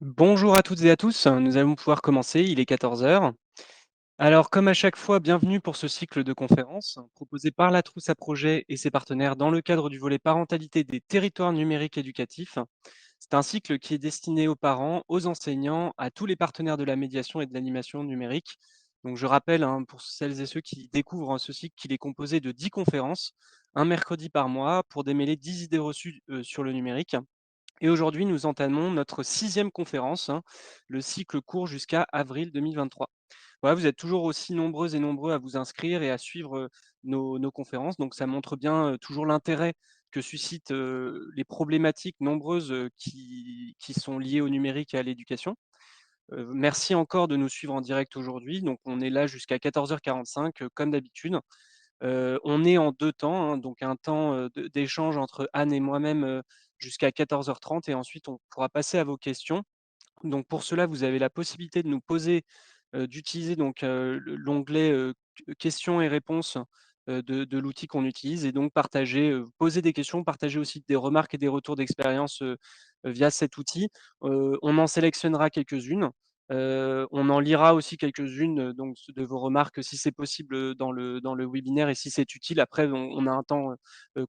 Bonjour à toutes et à tous, nous allons pouvoir commencer, il est 14 heures. Alors comme à chaque fois, bienvenue pour ce cycle de conférences proposé par la Trousse à Projets et ses partenaires dans le cadre du volet parentalité des territoires numériques éducatifs. C'est un cycle qui est destiné aux parents, aux enseignants, à tous les partenaires de la médiation et de l'animation numérique. Donc je rappelle, pour celles et ceux qui découvrent ce cycle, qu'il est composé de 10 conférences, un mercredi par mois, pour démêler 10 idées reçues sur le numérique. Et aujourd'hui, nous entamons notre sixième conférence. Le cycle court jusqu'à avril 2023. Voilà, vous êtes toujours aussi nombreuses et nombreux à vous inscrire et à suivre nos conférences. Donc, ça montre bien toujours l'intérêt que suscitent les problématiques nombreuses qui sont liées au numérique et à l'éducation. Merci encore de nous suivre en direct aujourd'hui. Donc, on est là jusqu'à 14h45, comme d'habitude. On est en 2 temps, donc un temps, d'échange entre Anne et moi-même, jusqu'à 14h30 et ensuite on pourra passer à vos questions. Donc pour cela, vous avez la possibilité de nous poser, d'utiliser donc, l'onglet, questions et réponses, de l'outil qu'on utilise et donc partager, poser des questions, partager aussi des remarques et des retours d'expérience, via cet outil. On en sélectionnera quelques-unes, on en lira aussi quelques-unes, donc de vos remarques si c'est possible, dans le webinaire et si c'est utile. Après on a un temps,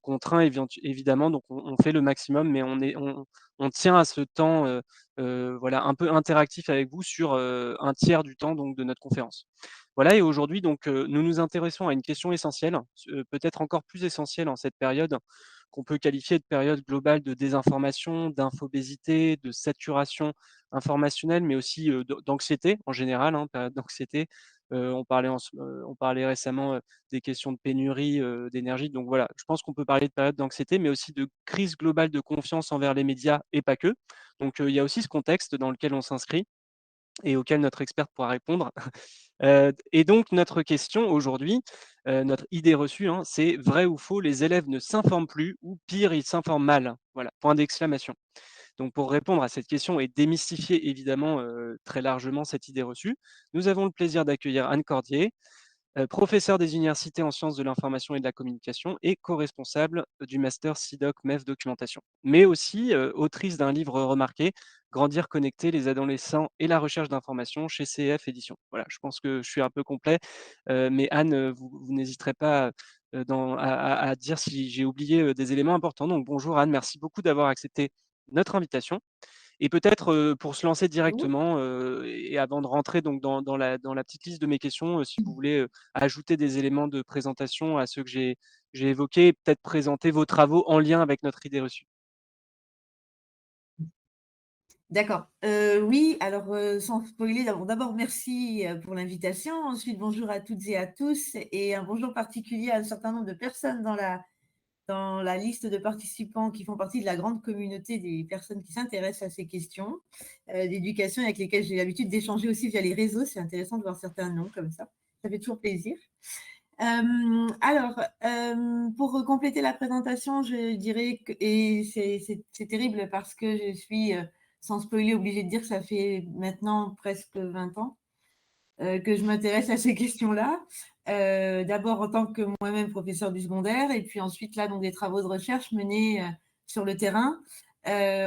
contraint évidemment, donc on fait le maximum, mais on tient à ce temps, voilà, un peu interactif avec vous sur, un tiers du temps donc de notre conférence. Voilà, et aujourd'hui donc, nous nous intéressons à une question essentielle, peut-être encore plus essentielle en cette période qu'on peut qualifier de période globale de désinformation, d'infobésité, de saturation informationnelle, mais aussi, d'anxiété en général, période d'anxiété. On parlait récemment, des questions de pénurie, d'énergie. Donc voilà, je pense qu'on peut parler de période d'anxiété, mais aussi de crise globale de confiance envers les médias et pas que. Donc, il y a aussi ce contexte dans lequel on s'inscrit et auquel notre experte pourra répondre. Et donc notre question aujourd'hui, notre idée reçue, c'est: vrai ou faux, les élèves ne s'informent plus ou pire, ils s'informent mal? Voilà, point d'exclamation. Donc pour répondre à cette question et démystifier évidemment, très largement cette idée reçue, nous avons le plaisir d'accueillir Anne Cordier, professeure des universités en sciences de l'information et de la communication et co-responsable du master CIDOC MEF Documentation. Mais aussi autrice d'un livre remarqué, Grandir connecté, les adolescents et la recherche d'informations chez CF Éditions. Voilà, je pense que je suis un peu complet, mais Anne, vous n'hésiterez pas à dire si j'ai oublié des éléments importants. Donc bonjour Anne, merci beaucoup d'avoir accepté notre invitation. Et peut-être, pour se lancer Bonjour. directement, et avant de rentrer donc dans la petite liste de mes questions, si vous voulez, ajouter des éléments de présentation à ceux que j'ai évoqués, et peut-être présenter vos travaux en lien avec notre idée reçue. D'accord. Oui, alors, sans spoiler, d'abord merci, pour l'invitation. Ensuite, bonjour à toutes et à tous et un bonjour particulier à un certain nombre de personnes dans la liste de participants qui font partie de la grande communauté des personnes qui s'intéressent à ces questions, d'éducation avec lesquelles j'ai l'habitude d'échanger aussi via les réseaux. C'est intéressant de voir certains noms comme ça. Ça fait toujours plaisir. Alors, pour compléter la présentation, je dirais que et c'est terrible parce que je suis, sans spoiler, obligée de dire que ça fait maintenant presque 20 ans, que je m'intéresse à ces questions-là. D'abord en tant que moi-même professeure du secondaire et puis ensuite là, donc des travaux de recherche menés, sur le terrain,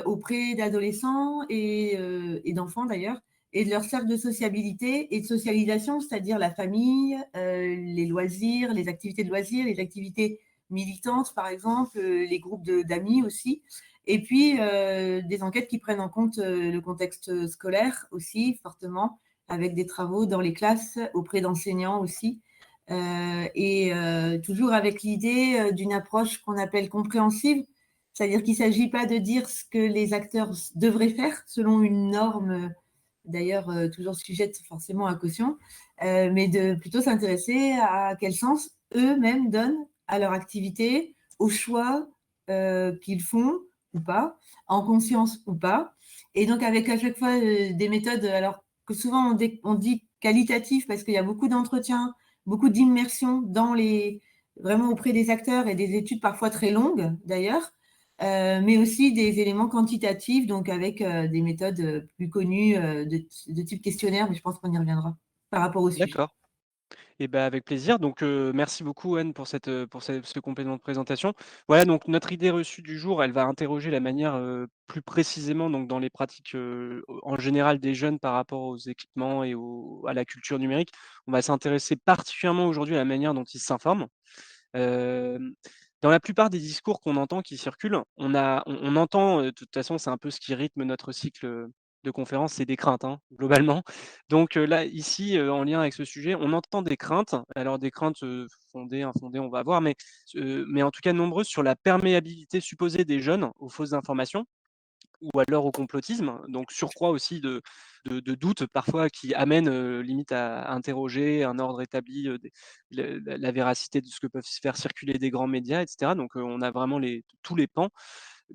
auprès d'adolescents et d'enfants d'ailleurs et de leur cercle de sociabilité et de socialisation, c'est-à-dire la famille, les loisirs, les activités de loisirs, les activités militantes par exemple, les groupes d'amis aussi et puis, des enquêtes qui prennent en compte, le contexte scolaire aussi fortement avec des travaux dans les classes auprès d'enseignants aussi, toujours avec l'idée, d'une approche qu'on appelle compréhensive. C'est-à-dire qu'il ne s'agit pas de dire ce que les acteurs devraient faire selon une norme, d'ailleurs, toujours sujette forcément à caution, mais de plutôt s'intéresser à quel sens eux-mêmes donnent à leur activité, aux choix, qu'ils font ou pas, en conscience ou pas. Et donc avec à chaque fois, des méthodes, alors que souvent on dit qualitatif parce qu'il y a beaucoup d'entretiens, beaucoup d'immersion vraiment auprès des acteurs et des études parfois très longues d'ailleurs, mais aussi des éléments quantitatifs, donc avec des méthodes plus connues de type questionnaire, mais je pense qu'on y reviendra par rapport au sujet. D'accord. Et ben avec plaisir. Donc, merci beaucoup Anne pour ce complément de présentation. Voilà, donc notre idée reçue du jour, elle va interroger la manière, plus précisément donc dans les pratiques, en général des jeunes par rapport aux équipements et à la culture numérique. On va s'intéresser particulièrement aujourd'hui à la manière dont ils s'informent. Hem, dans la plupart des discours qu'on entend qui circulent, on entend, de toute façon, c'est un peu ce qui rythme notre cycle, de conférences, c'est des craintes, hein, globalement. Donc, là, ici, en lien avec ce sujet, on entend des craintes. Alors des craintes, fondées, infondées, on va voir, mais en tout cas nombreuses sur la perméabilité supposée des jeunes aux fausses informations ou alors au complotisme, donc surcroît aussi de doutes parfois qui amènent, limite à interroger un ordre établi, des la véracité de ce que peuvent se faire circuler des grands médias et cetera. Donc, on a vraiment tous les pans.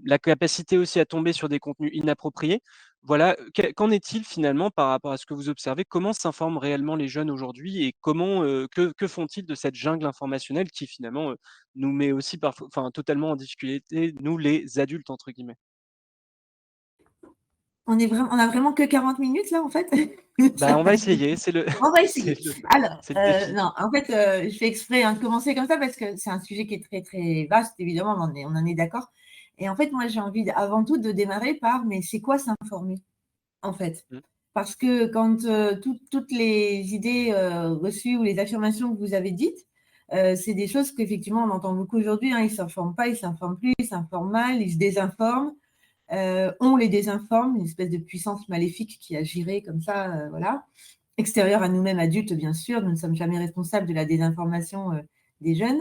La capacité aussi à tomber sur des contenus inappropriés. Voilà, qu'en est-il finalement par rapport à ce que vous observez? Comment s'informent réellement les jeunes aujourd'hui et comment, que font-ils de cette jungle informationnelle qui finalement, nous met aussi parfois enfin totalement en difficulté, nous les «adultes» entre guillemets? On a vraiment que 40 minutes là, en fait? Ça Bah, on va va être essayer, c'est le On va essayer. c'est le Alors, c'est le défi. non, en fait, je fais exprès, hein, de commencer comme ça parce que c'est un sujet qui est très, très vaste, évidemment, on en est d'accord. Et en fait, moi, j'ai envie avant tout de démarrer par, mais c'est quoi s'informer, en fait? Mmh. Parce que quand toutes les idées reçues ou les affirmations que vous avez dites, c'est des choses qu'effectivement on entend beaucoup aujourd'hui, hein, ils ne s'informent pas, ils ne s'informent plus, ils s'informent mal, ils se désinforment. On les désinforme, une espèce de puissance maléfique qui agirait comme ça, voilà, extérieure à nous-mêmes adultes, bien sûr. Nous ne sommes jamais responsables de la désinformation des jeunes.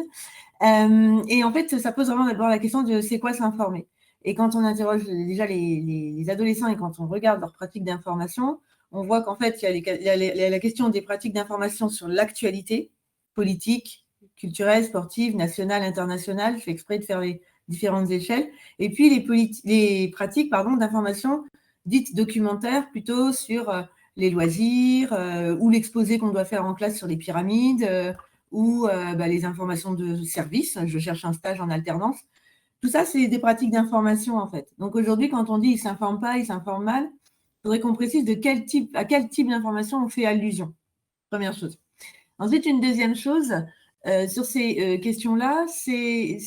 Et en fait, ça pose vraiment d'abord la question de c'est quoi s'informer. Et quand on interroge déjà les adolescents et quand on regarde leurs pratiques d'information, on voit qu'en fait, il y a la question des pratiques d'information sur l'actualité politique, culturelle, sportive, nationale, internationale. Je fais exprès de faire les différentes échelles. Et puis les pratiques d'information dites documentaires, plutôt sur les loisirs ou l'exposé qu'on doit faire en classe sur les pyramides. Ou les informations de service. Je cherche un stage en alternance. Tout ça, c'est des pratiques d'information, en fait. Donc aujourd'hui, quand on dit « il ne s'informe pas, il s'informe mal », il faudrait qu'on précise à quel type d'information on fait allusion. Première chose. Ensuite, une deuxième chose sur ces questions-là, c'est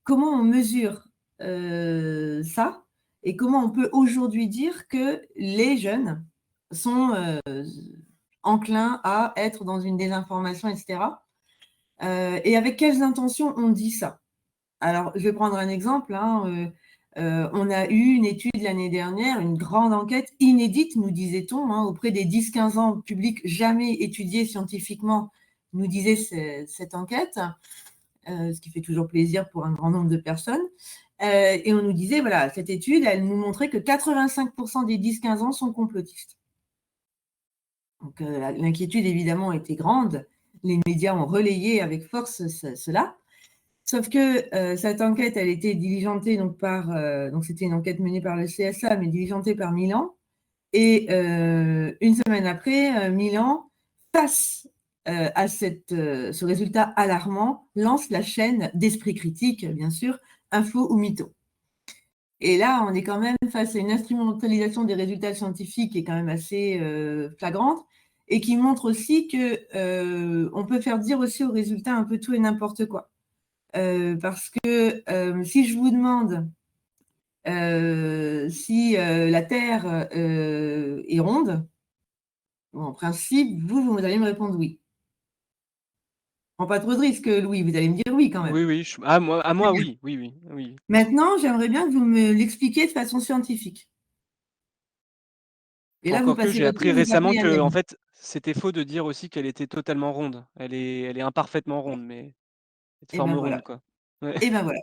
comment on mesure ça et comment on peut aujourd'hui dire que les jeunes sont enclins à être dans une désinformation, etc. Et avec quelles intentions on dit ça? Alors, je vais prendre un exemple, hein, on a eu une étude l'année dernière, une grande enquête inédite, nous disait-on, hein, auprès des 10-15 ans, public jamais étudié scientifiquement, nous disait cette enquête, ce qui fait toujours plaisir pour un grand nombre de personnes. Et on nous disait, voilà, cette étude, elle nous montrait que 85% des 10-15 ans sont complotistes. Donc, l'inquiétude, évidemment, était grande. Les médias ont relayé avec force cela. Sauf que cette enquête, elle était diligentée donc c'était une enquête menée par le CSA, mais diligentée par Milan. Et une semaine après, Milan, face à ce résultat alarmant, lance la chaîne d'Esprit Critique, bien sûr, Info ou Mytho. Et là, on est quand même face à une instrumentalisation des résultats scientifiques qui est quand même assez flagrante et qui montre aussi qu'on peut faire dire aussi aux résultats un peu tout et n'importe quoi. Parce que si je vous demande si la Terre est ronde, bon, en principe, vous allez me répondre oui. Prends pas trop de risques, Louis, vous allez me dire oui quand même. Oui, oui, à moi oui, oui, oui, oui. Maintenant, j'aimerais bien que vous me l'expliquiez de façon scientifique. Et là, vous Encore que passez j'ai votre appris vie à vous récemment parler à que, en l'ami. fait, c'était faux de dire aussi qu'elle était totalement ronde. Elle est imparfaitement ronde, mais de Et forme ben ronde, voilà. quoi. Ouais. Et ben voilà.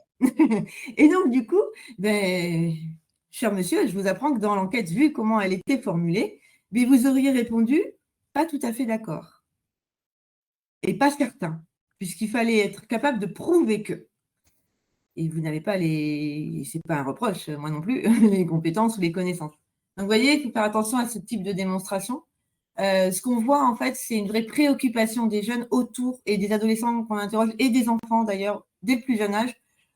Et donc, du coup, ben, cher monsieur, je vous apprends que dans l'enquête, vu comment elle était formulée, mais vous auriez répondu pas tout à fait d'accord. Et pas certain, puisqu'il fallait être capable de prouver que. Et vous n'avez pas c'est pas un reproche, moi non plus, les compétences ou les connaissances. Donc, vous voyez, il faut faire attention à ce type de démonstration. Ce qu'on voit, en fait, c'est une vraie préoccupation des jeunes autour, et des adolescents qu'on interroge, et des enfants d'ailleurs, dès le plus jeune âge,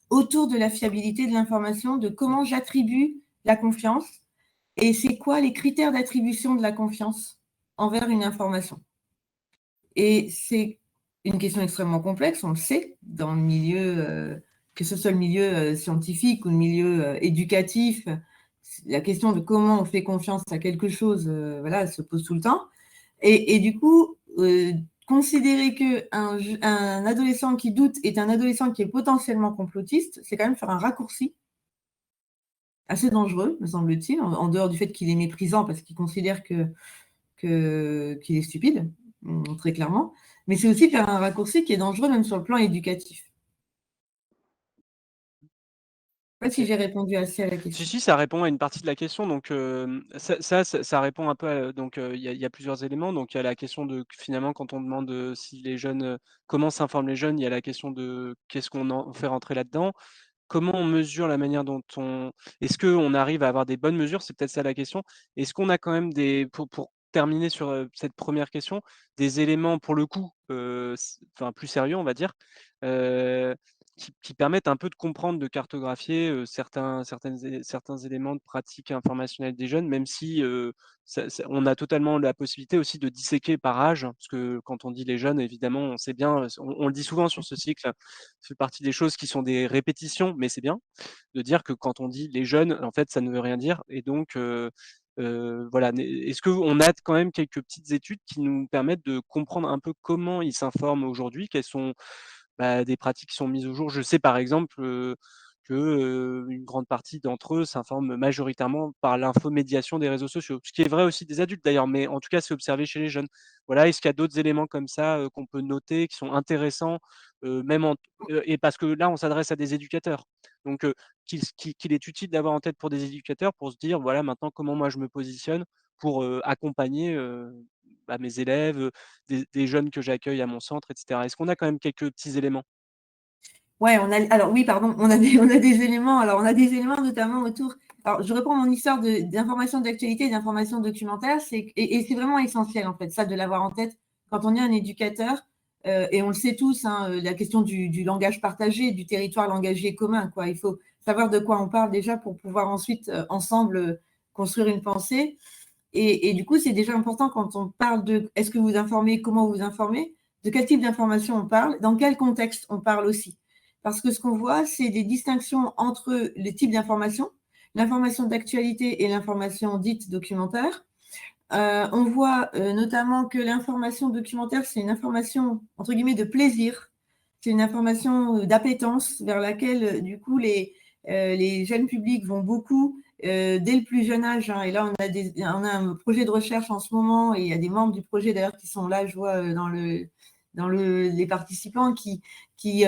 autour de la fiabilité de l'information, de Mmh. comment j'attribue la confiance, et c'est quoi les critères d'attribution de la confiance envers une information. Et c'est une question extrêmement complexe, on le sait, dans le milieu, que ce soit le milieu scientifique ou le milieu éducatif. La question de comment on fait confiance à quelque chose, voilà, elle se pose tout le temps. Et du coup, considérer qu'un adolescent qui doute est un adolescent qui est potentiellement complotiste, c'est quand même faire un raccourci assez dangereux, me semble-t-il, en dehors du fait qu'il est méprisant parce qu'il considère qu'il est stupide, très clairement. Mais c'est aussi faire un raccourci qui est dangereux même sur le plan éducatif. Je ne sais pas si OK. j'ai répondu assez à la Si, question. si, ça répond à une partie de la question donc ça répond un peu à donc il y a plusieurs éléments. Donc il y a la question de finalement quand on demande, si les jeunes, comment s'informent les jeunes, il y a la question de qu'est-ce qu'on en fait rentrer là-dedans? Comment on mesure la manière dont on est-ce qu'on arrive à avoir des bonnes mesures? C'est peut-être ça la question. Est-ce qu'on a quand même des pour terminer sur, cette première question, des éléments pour le coup, enfin plus sérieux on va dire, heu, qui permettent un peu de comprendre, de cartographier, certains éléments de pratique informationnelle des jeunes, même si, ça on a totalement la possibilité aussi de disséquer par âge, parce que quand on dit les jeunes évidemment on sait bien, on le dit souvent sur ce cycle, ça fait partie des choses qui sont des répétitions, mais c'est bien de dire que quand on dit les jeunes, en fait, ça ne veut rien dire et donc voilà. Est-ce qu'on a quand même quelques petites études qui nous permettent de comprendre un peu comment ils s'informent aujourd'hui? Quelles sont, des pratiques qui sont mises au jour? Je sais par exemple, que, une grande partie d'entre eux s'informent majoritairement par l'infomédiation des réseaux sociaux. Ce qui est vrai aussi des adultes d'ailleurs, mais en tout cas, c'est observé chez les jeunes. Voilà, est-ce qu'il y a d'autres éléments comme ça, qu'on peut noter, qui sont intéressants, même et parce que là, on s'adresse à des éducateurs. Donc, qu'il est utile d'avoir en tête pour des éducateurs pour se dire: «Voilà, maintenant comment moi je me positionne pour, accompagner, mes élèves, des jeunes que j'accueille à mon centre» et cetera. Est-ce qu'on a quand même quelques petits éléments? Ouais, alors oui, pardon, on a des éléments. Alors, on a des éléments notamment autour. Alors, je reprends mon histoire d'information d'actualité et d'information documentaire. Et c'est vraiment essentiel, en fait, ça, de l'avoir en tête quand on est un éducateur. Et on le sait tous, hein, la question du langage partagé, du territoire langagier commun, quoi. Il faut savoir de quoi on parle déjà pour pouvoir ensuite, ensemble, construire une pensée. Et du coup, c'est déjà important quand on parle de est-ce que vous informez, comment vous informez, de quel type d'information on parle, dans quel contexte on parle aussi. Parce que ce qu'on voit, c'est des distinctions entre les types d'informations, l'information d'actualité et l'information dite documentaire. On voit notamment que l'information documentaire, c'est une information, entre guillemets, de plaisir. C'est une information d'appétence vers laquelle, du coup, les jeunes publics vont beaucoup dès le plus jeune âge. Hein. Et là, on a un projet de recherche en ce moment, et il y a des membres du projet d'ailleurs qui sont là, je vois, les participants qui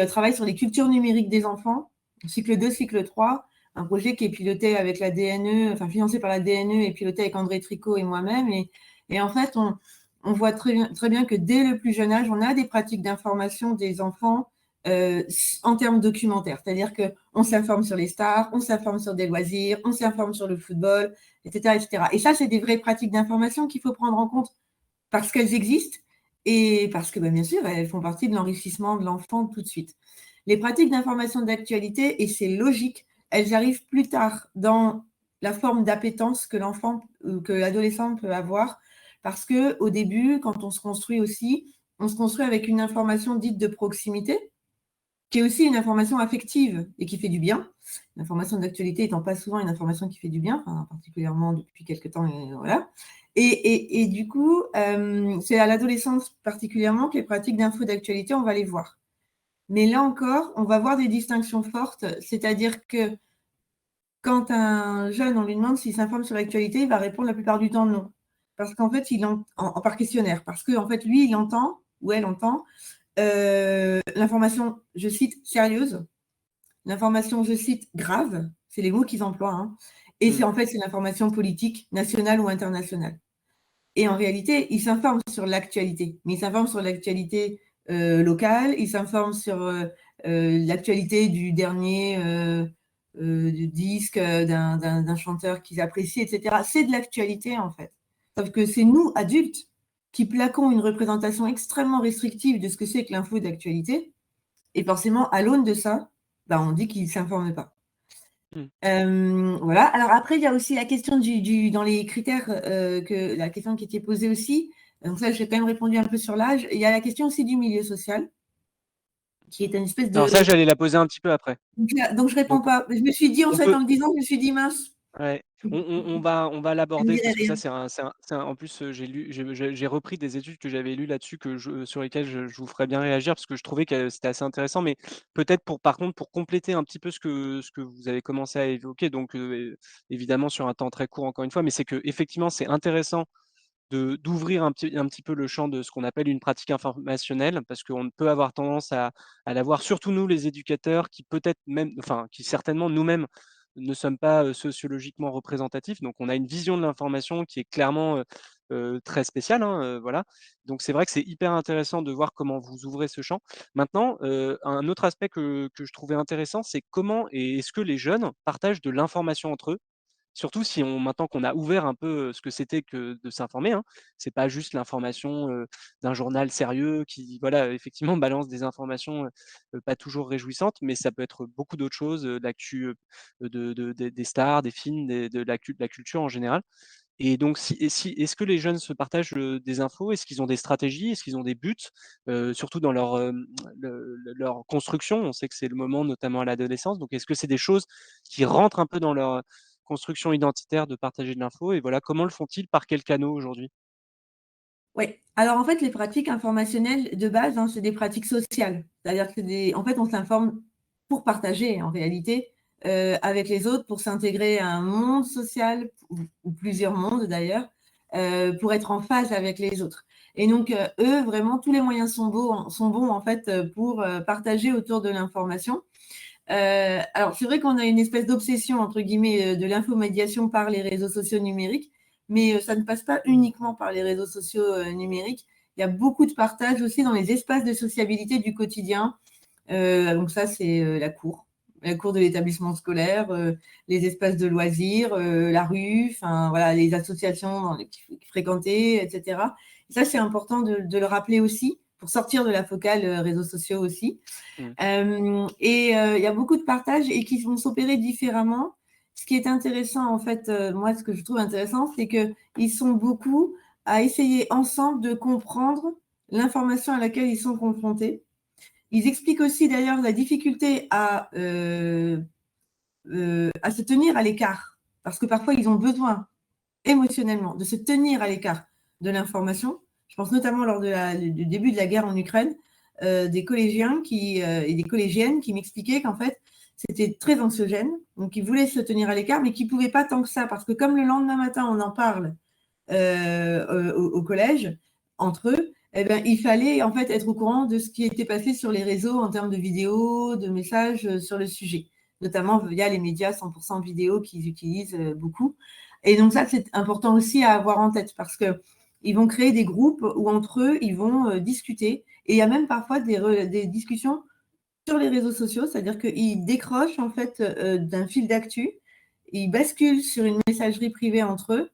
travaillent sur les cultures numériques des enfants, cycle 2, cycle 3, un projet qui est piloté avec la DNE, enfin financé par la DNE et piloté avec André Tricot et moi-même. Et en fait, on voit très bien que dès le plus jeune âge, on a des pratiques d'information des enfants en termes documentaires. C'est-à-dire qu'on s'informe sur les stars, on s'informe sur des loisirs, on s'informe sur le football, etc., etc. Et ça, c'est des vraies pratiques d'information qu'il faut prendre en compte parce qu'elles existent et parce que, bien sûr, elles font partie de l'enrichissement de l'enfant tout de suite. Les pratiques d'information d'actualité, et c'est logique, elles arrivent plus tard dans la forme d'appétence que l'enfant ou que l'adolescent peut avoir, parce qu'au début, quand on se construit aussi, on se construit avec une information dite de proximité, qui est aussi une information affective et qui fait du bien. L'information d'actualité étant pas souvent une information qui fait du bien, enfin, particulièrement depuis quelques temps, et voilà. Et du coup, c'est à l'adolescence particulièrement que les pratiques d'info d'actualité, on va les voir. Mais là encore, on va voir des distinctions fortes, c'est-à-dire que quand un jeune, on lui demande s'il s'informe sur l'actualité, il va répondre la plupart du temps non. Parce qu'en fait, par questionnaire, parce qu'en fait, lui, il entend, ou elle entend, l'information, je cite, sérieuse, l'information, je cite, grave, c'est les mots qu'ils emploient, hein, et Mmh. c'est l'information politique, nationale ou internationale. Et en réalité, ils s'informent sur l'actualité, mais ils s'informent sur l'actualité locale, ils s'informent sur l'actualité du dernier disque d'un chanteur qu'ils apprécient, etc. C'est de l'actualité, en fait. Sauf que c'est nous, adultes, qui plaquons une représentation extrêmement restrictive de ce que c'est que l'info d'actualité. Et forcément, à l'aune de ça, on dit qu'ils ne s'informent pas. Mmh. Voilà. Alors après, il y a aussi la question dans les critères, la question qui était posée aussi, Donc ça, j'ai quand même répondu un peu sur l'âge. Il y a la question aussi du milieu social, qui est une espèce Alors ça, de... j'allais la poser un petit peu après. Donc je réponds Donc pas. Je me suis dit, en on fait, peut en le disant, je me suis dit, mince, ouais, on va je ne l'aborder dirai parce que ça, rien. c'est un en plus, j'ai repris des études que j'avais lues là-dessus sur lesquelles je vous ferais bien réagir parce que je trouvais que c'était assez intéressant. Mais peut-être par contre, pour compléter un petit peu ce que vous avez commencé à évoquer, donc évidemment sur un temps très court encore une fois, mais c'est qu'effectivement, c'est intéressant d'ouvrir un petit peu le champ de ce qu'on appelle une pratique informationnelle, parce qu'on peut avoir tendance à l'avoir, surtout nous les éducateurs, qui peut-être même, enfin, qui certainement nous-mêmes ne sommes pas sociologiquement représentatifs. Donc on a une vision de l'information qui est clairement très spéciale, hein, voilà. Donc c'est vrai que c'est hyper intéressant de voir comment vous ouvrez ce champ. Maintenant, un autre aspect que je trouvais intéressant, c'est comment et est-ce que les jeunes partagent de l'information entre eux. Surtout si maintenant qu'on a ouvert un peu, ce que c'était que de s'informer, hein. C'est pas juste l'information, d'un journal sérieux qui, voilà, effectivement balance des informations, pas toujours réjouissantes, mais ça peut être beaucoup d'autres choses, de l'actu, des stars, des films, de la culture en général. Et donc si est-ce que les jeunes se partagent, des infos? Est-ce qu'ils ont des stratégies? Est-ce qu'ils ont des buts? Surtout dans leur construction, on sait que c'est le moment notamment à l'adolescence, donc est-ce que c'est des choses qui rentrent un peu dans leur construction identitaire de partager de l'info et voilà, comment le font-ils? Par quels canaux aujourd'hui? Oui. Alors en fait, les pratiques informationnelles de base, hein, c'est des pratiques sociales. C'est-à-dire que en fait, on s'informe pour partager en réalité, avec les autres, pour s'intégrer à un monde social ou plusieurs mondes d'ailleurs, pour être en phase avec les autres. Et donc, eux, vraiment, tous les moyens sont bons en fait, pour, partager autour de l'information. Alors c'est vrai qu'on a une espèce «d'obsession» entre guillemets, de l'infomédiation par les réseaux sociaux numériques, mais ça ne passe pas uniquement par les réseaux sociaux, numériques. Il y a beaucoup de partage aussi dans les espaces de sociabilité du quotidien. Donc ça, c'est, la cour de l'établissement scolaire, les espaces de loisirs, la rue, enfin voilà, les associations qu'il fréquentait et cetera. Et ça, c'est important de le rappeler aussi, pour sortir de la focale, réseaux sociaux aussi. Mmh. Il y a beaucoup de partages et qui vont s'opérer différemment. Ce qui est intéressant, en fait, moi, ce que je trouve intéressant, c'est qu'ils sont beaucoup à essayer ensemble de comprendre l'information à laquelle ils sont confrontés. Ils expliquent aussi d'ailleurs la difficulté à se tenir à l'écart, parce que parfois ils ont besoin émotionnellement de se tenir à l'écart de l'information. Je pense notamment lors du début de la guerre en Ukraine, des collégiens et des collégiennes qui m'expliquaient qu'en fait, c'était très anxiogène. Donc, ils voulaient se tenir à l'écart, mais qu'ils ne pouvaient pas tant que ça, parce que comme le lendemain matin, on en parle au collège, entre eux, eh ben, il fallait en fait être au courant de ce qui était passé sur les réseaux en termes de vidéos, de messages sur le sujet, notamment via les médias 100% vidéo qu'ils utilisent beaucoup. Et donc ça, c'est important aussi à avoir en tête parce que ils vont créer des groupes où entre eux, ils vont discuter. Et il y a même parfois des discussions sur les réseaux sociaux, c'est-à-dire qu'ils décrochent en fait d'un fil d'actu, ils basculent sur une messagerie privée entre eux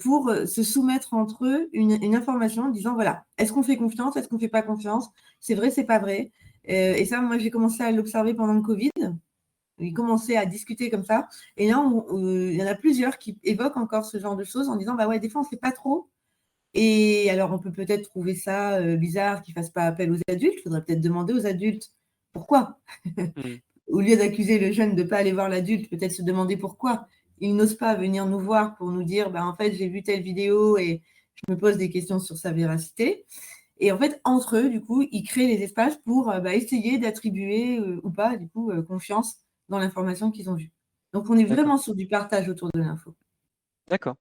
pour se soumettre entre eux une information en disant voilà, est-ce qu'on fait confiance, est-ce qu'on ne fait pas confiance, c'est vrai, c'est pas vrai. Et ça, moi, j'ai commencé à l'observer pendant le Covid. Ils commençaient à discuter comme ça. Et là, il y en a plusieurs qui évoquent encore ce genre de choses en disant bah ouais, des fois, on ne sait pas trop. Et alors, on peut peut-être trouver ça bizarre qu'ils ne fassent pas appel aux adultes. Il faudrait peut-être demander aux adultes pourquoi. Mmh. Au lieu d'accuser le jeune de ne pas aller voir l'adulte, peut-être se demander pourquoi il n'ose pas venir nous voir pour nous dire bah, en fait, j'ai vu telle vidéo et je me pose des questions sur sa véracité. Et en fait, entre eux, du coup, ils créent les espaces pour bah, essayer d'attribuer ou pas, du coup, confiance dans l'information qu'ils ont vue. Donc, on est D'accord, vraiment sur du partage autour de l'info. d'accord.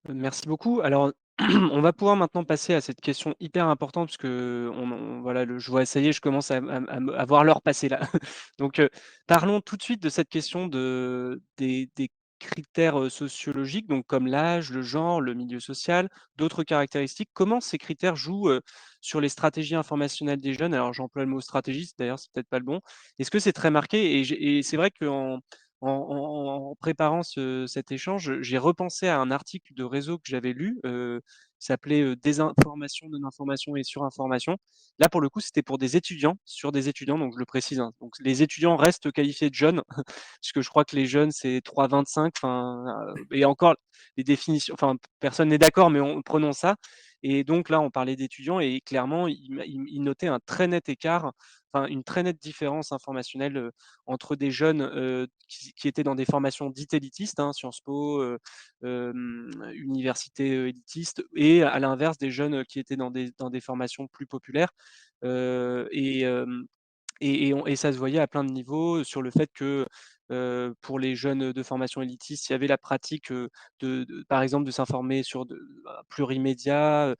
Merci beaucoup. Alors, on va pouvoir maintenant passer à cette question hyper importante parce que voilà, je vois, ça y est, je commence à voir l'heure passer là. Donc, parlons tout de suite de cette question des critères sociologiques, donc comme l'âge, le genre, le milieu social, d'autres caractéristiques. Comment ces critères jouent sur les stratégies informationnelles des jeunes? Alors, j'emploie le mot stratégie, d'ailleurs, c'est peut-être pas le bon. Est-ce que c'est très marqué? Et c'est vrai qu'en en préparant cet échange, j'ai repensé à un article de Réseau que j'avais lu, qui s'appelait, «Désinformation, non-information et surinformation». Là, pour le coup, c'était pour des étudiants, sur des étudiants, donc je le précise, hein. Donc les étudiants restent qualifiés de jeunes, puisque je crois que les jeunes, c'est 3-25, enfin, et encore les définitions, enfin, personne n'est d'accord, mais prenons ça. Et donc là, on parlait d'étudiants et clairement, il notait un très net écart, enfin une très nette différence informationnelle, entre des jeunes, qui étaient dans des formations dites élitistes, hein, Sciences Po, universités, élitistes, et à l'inverse des jeunes, qui étaient dans des formations plus populaires. Et ça se voyait à plein de niveaux sur le fait que, pour les jeunes de formation élitiste, il y avait la pratique, par exemple, de s'informer sur plurimédia,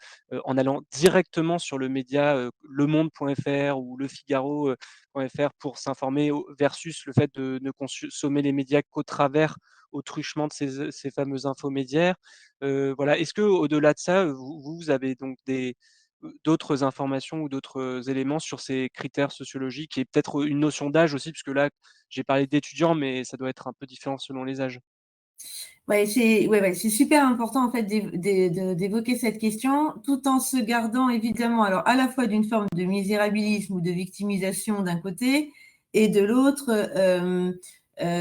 en allant directement sur le média, lemonde.fr ou lefigaro, .fr pour s'informer versus le fait de ne consommer les médias qu'au travers, au truchement de ces fameux infomédiaires. Voilà. Est-ce qu'au-delà de ça, vous avez donc d'autres informations ou d'autres éléments sur ces critères sociologiques et peut-être une notion d'âge aussi, puisque là, j'ai parlé d'étudiants, mais ça doit être un peu différent selon les âges. Ouais, c'est super important en fait d'évoquer cette question, tout en se gardant évidemment, alors à la fois d'une forme de misérabilisme ou de victimisation d'un côté, et de l'autre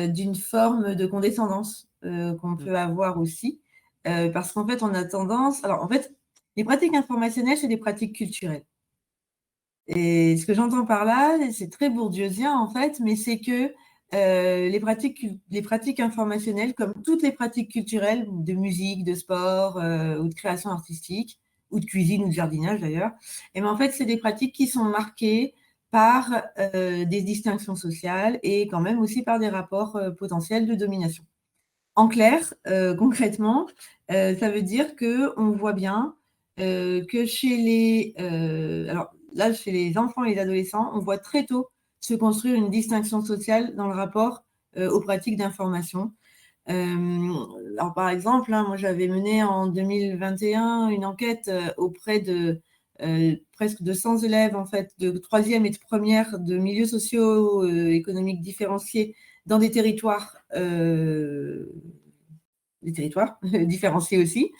d'une forme de condescendance qu'on Mmh. peut avoir aussi, parce qu'en fait on a tendance, alors en fait les pratiques informationnelles c'est des pratiques culturelles. Et ce que j'entends par là, c'est très bourdieusien en fait, mais c'est que les pratiques informationnelles, comme toutes les pratiques culturelles, de musique, de sport ou de création artistique, ou de cuisine ou de jardinage d'ailleurs, et ben en fait, c'est des pratiques qui sont marquées par des distinctions sociales et quand même aussi par des rapports potentiels de domination. En clair, concrètement, ça veut dire qu'on voit bien que chez alors là, chez les enfants et les adolescents, on voit très tôt se construire une distinction sociale dans le rapport aux pratiques d'information. Alors par exemple, hein, moi j'avais mené en 2021 une enquête auprès de presque 200 élèves en fait, de troisième et de première de milieux sociaux économiques différenciés dans des territoires différenciés aussi.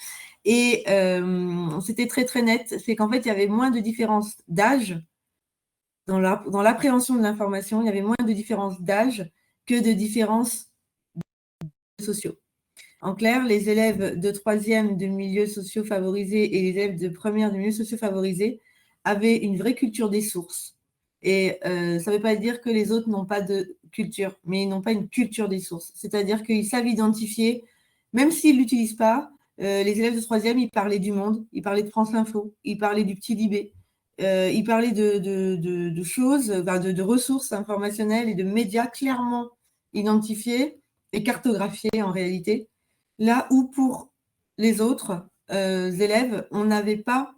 Et c'était très très net, c'est qu'en fait il y avait moins de différence d'âge dans l'appréhension de l'information, il y avait moins de différence d'âge que de différences sociaux. En clair, les élèves de troisième de milieux sociaux favorisés et les élèves de première de milieux sociaux favorisés avaient une vraie culture des sources. Et ça ne veut pas dire que les autres n'ont pas de culture, mais ils n'ont pas une culture des sources. C'est-à-dire qu'ils savent identifier, même s'ils ne l'utilisent pas, les élèves de troisième, ils parlaient du Monde, ils parlaient de France Info, ils parlaient du Petit Libé, ils parlaient de choses, de ressources informationnelles et de médias clairement identifiés et cartographiés en réalité. Là où pour les autres élèves, on n'avait pas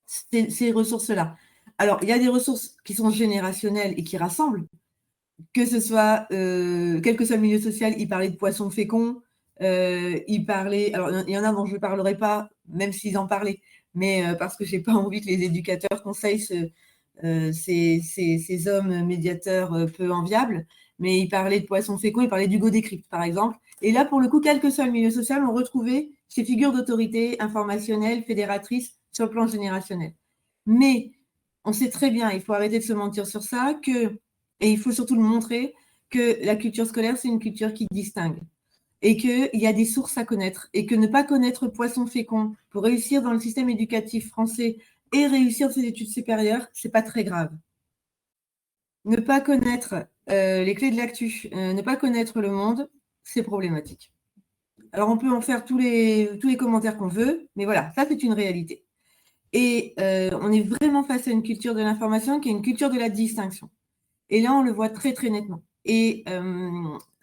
ces ressources-là. Alors, il y a des ressources qui sont générationnelles et qui rassemblent, que ce soit, quel que soit le milieu social, ils parlaient de poissons féconds, ils parlaient, alors il y en a dont je ne parlerai pas, même s'ils en parlaient, mais parce que je n'ai pas envie que les éducateurs conseillent ces hommes médiateurs peu enviables, mais ils parlaient de poissons féconds, ils parlaient d'Hugo Décrypte, par exemple. Et là, pour le coup, quel que soit le milieu social, on retrouvait ces figures d'autorité informationnelle, fédératrice, sur le plan générationnel. Mais on sait très bien, il faut arrêter de se mentir sur ça, et il faut surtout le montrer, que la culture scolaire, c'est une culture qui distingue. Et qu'il y a des sources à connaître. Et que ne pas connaître poisson fécond pour réussir dans le système éducatif français et réussir ses études supérieures, c'est pas très grave. Ne pas connaître les clés de l'actu, ne pas connaître le monde, c'est problématique. Alors, on peut en faire tous les commentaires qu'on veut, mais voilà, ça, c'est une réalité. Et on est vraiment face à une culture de l'information qui est une culture de la distinction. Et là, on le voit très, très nettement. Et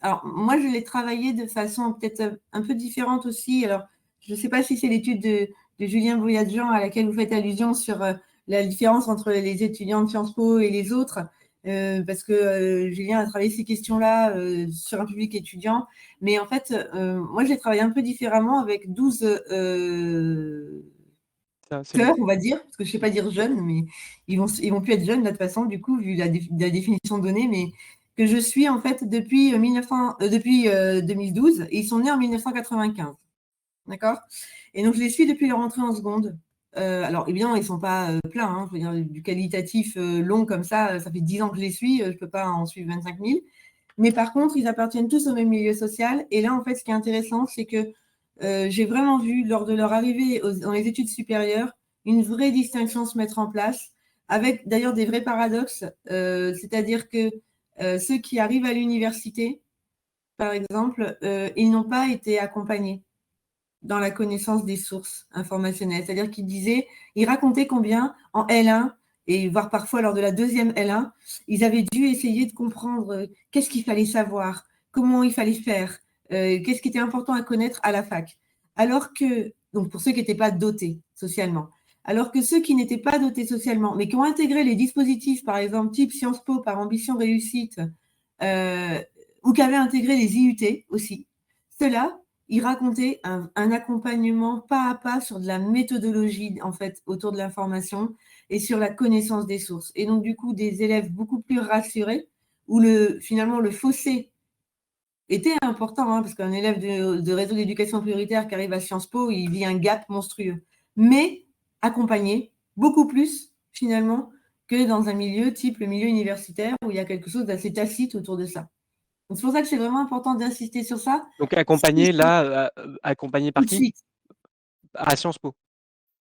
alors, moi, je l'ai travaillé de façon peut-être un peu différente aussi. Alors, je ne sais pas si c'est l'étude de Julien Boyadjian à laquelle vous faites allusion sur la différence entre les étudiants de Sciences Po et les autres, parce que Julien a travaillé ces questions-là sur un public étudiant. Mais en fait, moi, je l'ai travaillé un peu différemment avec 12 C'est cœurs, noté. on va dire, parce que je ne sais pas dire jeunes, mais ils vont plus être jeunes là, de toute façon, du coup, vu la définition donnée, mais que je suis en fait depuis 2012, et ils sont nés en 1995. D'accord? Et donc, je les suis depuis leur entrée en seconde. Alors, évidemment, ils ne sont pas pleins, hein, je veux dire, du qualitatif long comme ça fait 10 ans que je les suis, je ne peux pas en suivre 25 000. Mais par contre, ils appartiennent tous au même milieu social. Et là, en fait, ce qui est intéressant, c'est que j'ai vraiment vu lors de leur arrivée dans les études supérieures une vraie distinction se mettre en place, avec d'ailleurs des vrais paradoxes, c'est-à-dire que ceux qui arrivent à l'université, par exemple, ils n'ont pas été accompagnés dans la connaissance des sources informationnelles. C'est-à-dire qu'ils disaient, ils racontaient combien en L1, et voire parfois lors de la deuxième L1, ils avaient dû essayer de comprendre qu'est-ce qu'il fallait savoir, comment il fallait faire, qu'est-ce qui était important à connaître à la fac. Alors que, donc pour ceux qui n'étaient pas dotés socialement, alors que ceux qui n'étaient pas dotés socialement, mais qui ont intégré les dispositifs, par exemple, type Sciences Po par ambition réussite, euh, ou qui avaient intégré les IUT aussi, ceux-là, ils racontaient un accompagnement pas à pas sur de la méthodologie, en fait, autour de l'information et sur la connaissance des sources. Et donc, du coup, des élèves beaucoup plus rassurés, où finalement le fossé était important, hein, parce qu'un élève de réseau d'éducation prioritaire qui arrive à Sciences Po, il vit un gap monstrueux. Mais accompagné beaucoup plus, finalement, que dans un milieu type le milieu universitaire, où il y a quelque chose d'assez tacite autour de ça. Donc, c'est pour ça que c'est vraiment important d'insister sur ça. Donc accompagné là, accompagné Tout par de qui? suite, À Sciences Po?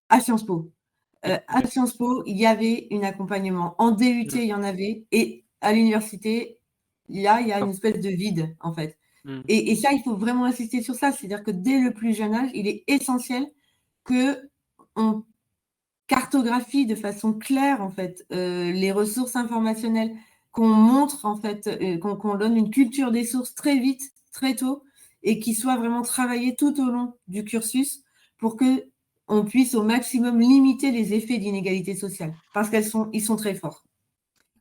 à Sciences Po. Oui, À OK. Sciences Po, il y avait un accompagnement. En DUT, Mmh, il y en avait. Et à l'université, là, il y a une d'accord. espèce de vide, en fait. Mmh, Et ça, il faut vraiment insister sur ça. C'est-à-dire que dès le plus jeune âge, il est essentiel qu'on cartographie de façon claire, en fait, les ressources informationnelles, qu'on montre, en fait, qu'on donne une culture des sources très vite, très tôt, et qui soit vraiment travaillée tout au long du cursus pour que on puisse au maximum limiter les effets d'inégalité sociale, parce ils sont très forts.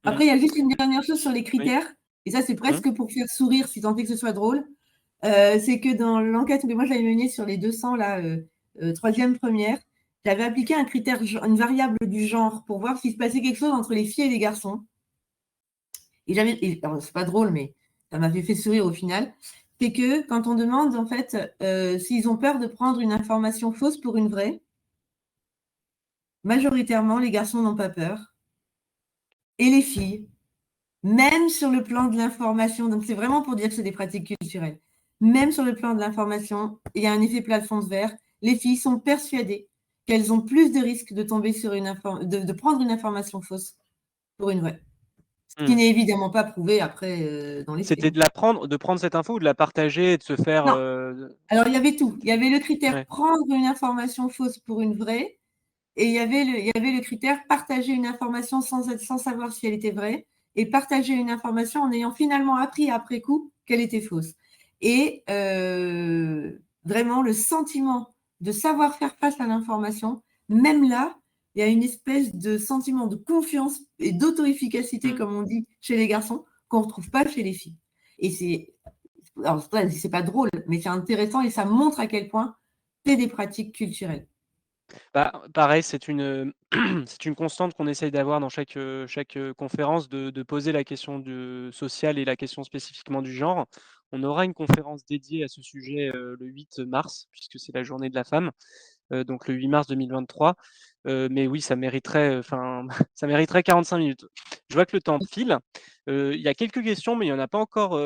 mmh, Après, il y a juste une dernière chose sur les oui. critères, et ça, c'est Mmh, presque pour faire sourire, si tant est que ce soit drôle. C'est que dans l'enquête que moi j'avais menée sur les 200 là, troisième première, j'avais appliqué un critère, une variable du genre pour voir s'il se passait quelque chose entre les filles et les garçons. Alors c'est pas drôle, mais ça m'avait fait sourire au final. C'est que quand on demande en fait s'ils ont peur de prendre une information fausse pour une vraie, majoritairement les garçons n'ont pas peur et les filles. Même sur le plan de l'information, donc c'est vraiment pour dire que c'est des pratiques culturelles. Même sur le plan de l'information, il y a un effet plafond de verre. Les filles sont persuadées qu'elles ont plus de risques de tomber sur de prendre une information fausse pour une vraie. Ce qui mmh. n'est évidemment pas prouvé après dans les faits, C'était hein. de prendre cette info ou de la partager et de se faire, Non, alors il y avait tout. Il y avait le critère ouais. prendre une information fausse pour une vraie, et il y avait le critère partager une information sans savoir si elle était vraie, et partager une information en ayant finalement appris après coup qu'elle était fausse. Et vraiment, le sentiment de savoir faire face à l'information, même là, il y a une espèce de sentiment de confiance et d'auto-efficacité, Mmh. comme on dit chez les garçons, qu'on ne retrouve pas chez les filles. Et alors c'est pas drôle, mais c'est intéressant et ça montre à quel point c'est des pratiques culturelles. Bah, pareil, c'est une constante qu'on essaye d'avoir dans chaque, conférence de poser la question du social et la question spécifiquement du genre. On aura une conférence dédiée à ce sujet, le 8 mars, puisque c'est la journée de la femme, donc le 8 mars 2023. Mais oui, ça mériterait, enfin, ça mériterait 45 minutes. Je vois que le temps file. Il y a quelques questions, mais il y en a pas encore,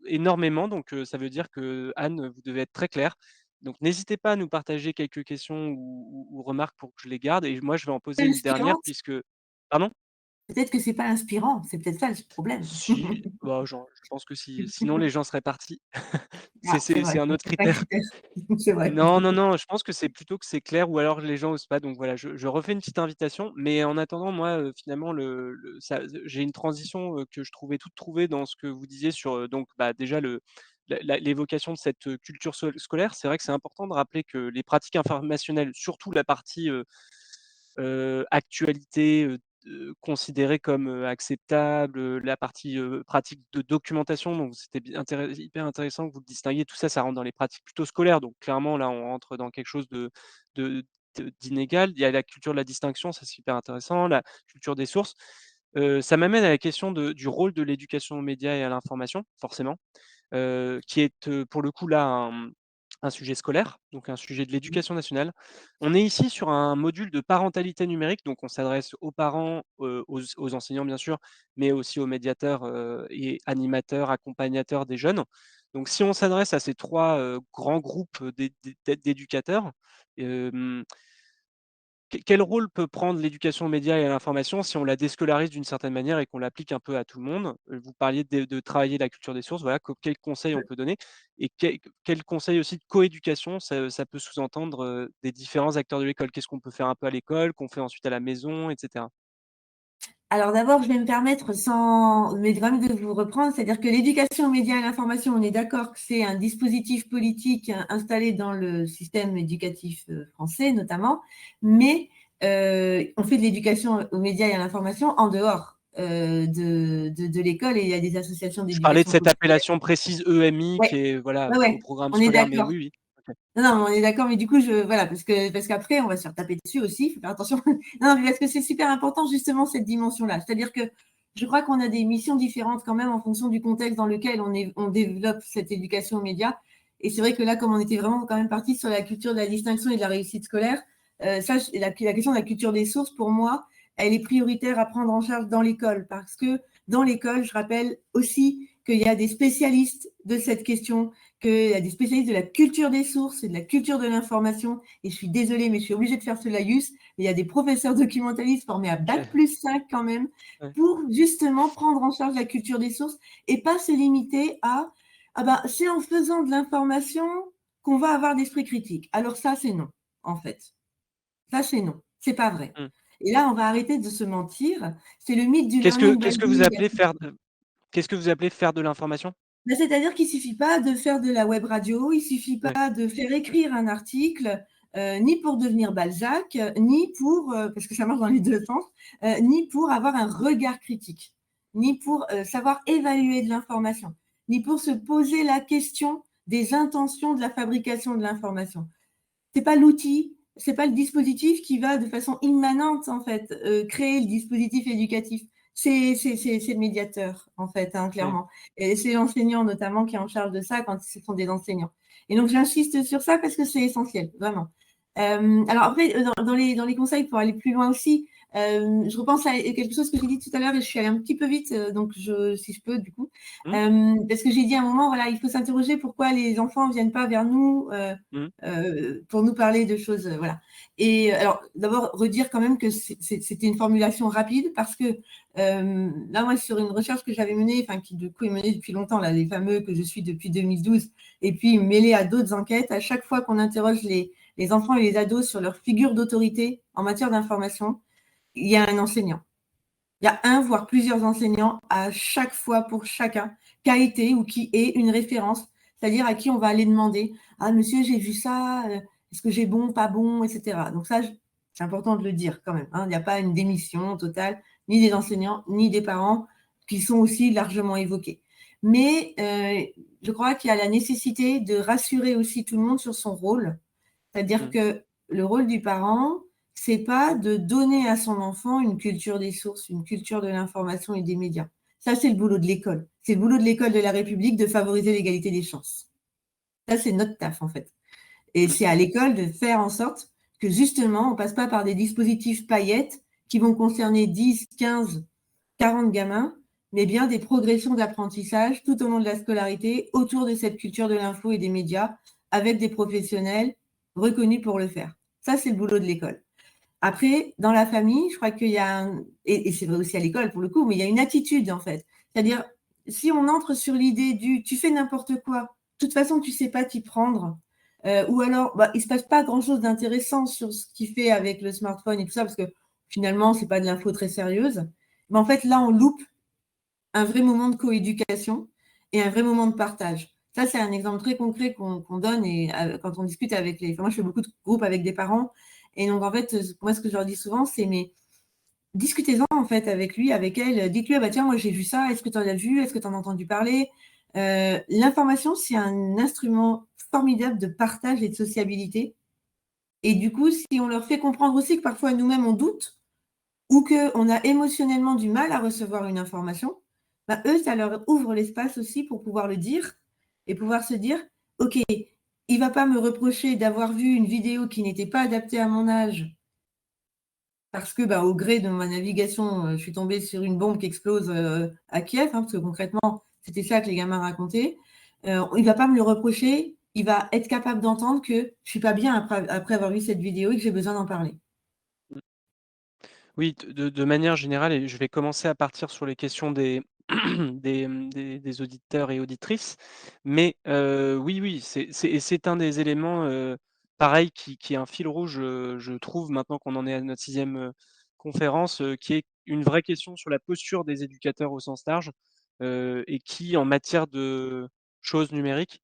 énormément, donc ça veut dire que Anne, vous devez être très claire. Donc n'hésitez pas à nous partager quelques questions ou remarques pour que je les garde et moi je vais en poser une dernière Inspirante. puisque pardon? Peut-être que c'est pas inspirant, c'est peut-être ça le problème. Si, bah, je pense que si, sinon les gens seraient partis. C'est Ah, c'est c'est vrai, c'est un donc autre c'est pas un critère. critère. C'est vrai. Non, non, non, je pense que c'est plutôt que c'est clair ou alors les gens osent pas donc voilà, je refais une petite invitation mais en attendant moi, finalement le ça j'ai une transition, que je trouvais toute trouvée dans ce que vous disiez sur, donc bah, déjà l'évocation de cette, culture scolaire. C'est vrai que c'est important de rappeler que les pratiques informationnelles, surtout la partie, actualité, considérée comme, acceptable, la partie, pratique de documentation, donc c'était bien hyper intéressant que vous le distinguiez. Tout ça, ça rentre dans les pratiques plutôt scolaires, donc clairement là, on rentre dans quelque chose de d'inégal. Il y a la culture de la distinction, ça c'est hyper intéressant, la culture des sources. Ça m'amène à la question du rôle de l'éducation aux médias et à l'information, forcément, qui est, pour le coup là un sujet scolaire, donc un sujet de l'éducation nationale. On est ici sur un module de parentalité numérique, donc on s'adresse aux parents, aux enseignants bien sûr, mais aussi aux médiateurs, et animateurs, accompagnateurs des jeunes. Donc si on s'adresse à ces 3 grands groupes d'éducateurs, hem, quel rôle peut prendre l'éducation aux médias et à l'information si on la déscolarise d'une certaine manière et qu'on l'applique un peu à tout le monde? Vous parliez de travailler la culture des sources, voilà, quels conseils on peut donner? Et quels conseils aussi de coéducation ça peut sous-entendre, des différents acteurs de l'école? Qu'est-ce qu'on peut faire un peu à l'école, qu'on fait ensuite à la maison, et cetera? Alors d'abord, je vais me permettre, sans mais quand même de vous reprendre, c'est-à-dire que l'éducation aux médias et à l'information, on est d'accord que c'est un dispositif politique installé dans le système éducatif français notamment, mais on fait de l'éducation aux médias et à l'information en dehors de l'école, et il y a des associations Je parlais de d'éducation cette populaire. appellation précise EMI Ouais, qui est, voilà, ouais, au ouais, programme on est scolaire, mais d'accord. oui, oui. OK. Non, non, on est d'accord, mais du coup, voilà, parce qu'après, on va se faire taper dessus aussi, il faut faire attention. Non, mais parce que c'est super important, justement, cette dimension-là. C'est-à-dire que je crois qu'on a des missions différentes quand même en fonction du contexte dans lequel on développe cette éducation aux médias. Et c'est vrai que là, comme on était vraiment quand même parti sur la culture de la distinction et de la réussite scolaire, la question de la culture des sources, pour moi, elle est prioritaire à prendre en charge dans l'école. Parce que dans l'école, je rappelle aussi qu'il y a des spécialistes de cette question, qu'il y a des spécialistes de la culture des sources et de la culture de l'information. Et je suis désolée, mais je suis obligée de faire ce laïus. Il y a des professeurs documentalistes formés à OK. Bac+5 quand même, Ouais. pour justement prendre en charge la culture des sources et pas se limiter à ah ben, c'est en faisant de l'information qu'on va avoir d'esprit critique. Alors ça, c'est non, en fait. Ça, c'est non. C'est pas vrai. Mmh. Et là, on va arrêter de se mentir. C'est le mythe du Qu'est-ce que learning by qu'est-ce que vous doing. appelez faire de qu'est-ce que vous appelez faire de l'information? Ben, c'est-à-dire qu'il ne suffit pas de faire de la web radio, il ne suffit Ouais. pas de faire écrire un article, ni pour devenir Balzac, ni pour, parce que ça marche dans les 2 sens, ni pour avoir un regard critique, ni pour, savoir évaluer de l'information, ni pour se poser la question des intentions de la fabrication de l'information. C'est pas l'outil, c'est pas le dispositif qui va de façon immanente en fait créer le dispositif éducatif. C'est le médiateur en fait, hein, Mmh. clairement. Et c'est l'enseignant notamment qui est en charge de ça quand ce sont des enseignants. Et donc j'insiste sur ça parce que c'est essentiel, vraiment. Alors après, dans les conseils pour aller plus loin aussi, je repense à quelque chose que j'ai dit tout à l'heure et je suis allée un petit peu vite, donc si je peux du coup, Mmh. parce que j'ai dit à un moment, voilà, il faut s'interroger pourquoi les enfants ne viennent pas vers nous Mmh. pour nous parler de choses, voilà. Et alors, d'abord, redire quand même que c'était une formulation rapide parce que là, moi, sur une recherche que j'avais menée, enfin, qui du coup est menée depuis longtemps, là, les fameux que je suis depuis 2012, et puis mêlée à d'autres enquêtes, à chaque fois qu'on interroge les enfants et les ados sur leur figure d'autorité en matière d'information, il y a un enseignant. Il y a un, voire plusieurs enseignants à chaque fois pour chacun qui a été ou qui est une référence, c'est-à-dire à qui on va aller demander ah monsieur, j'ai vu ça, est-ce que j'ai bon, pas bon, etc. Donc ça, c'est important de le dire quand même. Hein. Il n'y a pas une démission totale, ni des enseignants, ni des parents, qui sont aussi largement évoqués. Mais je crois qu'il y a la nécessité de rassurer aussi tout le monde sur son rôle, c'est-à-dire Mmh. que le rôle du parent, c'est pas de donner à son enfant une culture des sources, une culture de l'information et des médias. Ça, c'est le boulot de l'école. C'est le boulot de l'école de la République de favoriser l'égalité des chances. Ça, c'est notre taf, en fait. Et Mmh. c'est à l'école de faire en sorte que, justement, on passe pas par des dispositifs paillettes qui vont concerner 10, 15, 40 gamins, mais bien des progressions d'apprentissage tout au long de la scolarité autour de cette culture de l'info et des médias avec des professionnels reconnus pour le faire. Ça, c'est le boulot de l'école. Après, dans la famille, je crois qu'il y a et c'est vrai aussi à l'école pour le coup, mais il y a une attitude en fait. C'est-à-dire, si on entre sur l'idée du tu fais n'importe quoi, de toute façon, tu ne sais pas t'y prendre, ou alors bah, il ne se passe pas grand-chose d'intéressant sur ce qu'il fait avec le smartphone et tout ça, parce que finalement, ce n'est pas de l'info très sérieuse. Mais en fait, là, on loupe un vrai moment de coéducation et un vrai moment de partage. Ça, c'est un exemple très concret qu'on donne et quand on discute avec les. Enfin, moi, je fais beaucoup de groupes avec des parents. Et donc, en fait, moi, ce que je leur dis souvent, c'est mais discutez-en en fait avec lui, avec elle. Dites-lui, ah bah tiens, moi j'ai vu ça, est-ce que tu en as vu, est-ce que tu en as entendu parler? L'information, c'est un instrument formidable de partage et de sociabilité. Et du coup, si on leur fait comprendre aussi que parfois nous-mêmes on doute, ou qu'on a émotionnellement du mal à recevoir une information, bah, eux, ça leur ouvre l'espace aussi pour pouvoir le dire et pouvoir se dire, OK, il ne va pas me reprocher d'avoir vu une vidéo qui n'était pas adaptée à mon âge parce que, bah, au gré de ma navigation, je suis tombée sur une bombe qui explose à Kiev, hein, parce que concrètement, c'était ça que les gamins racontaient. Il va pas me le reprocher, il va être capable d'entendre que je suis pas bien après avoir vu cette vidéo et que j'ai besoin d'en parler. Mmh. Oui, de manière générale et je vais commencer à partir sur les questions des des auditeurs et auditrices. Mais oui, oui, c'est un des éléments, pareil qui est un fil rouge, je trouve maintenant qu'on en est à notre 6e conférence, qui est une vraie question sur la posture des éducateurs au sens large, et qui en matière de choses numériques,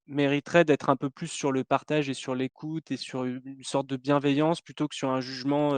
mériterait d'être un peu plus sur le partage et sur l'écoute et sur une sorte de bienveillance plutôt que sur un jugement,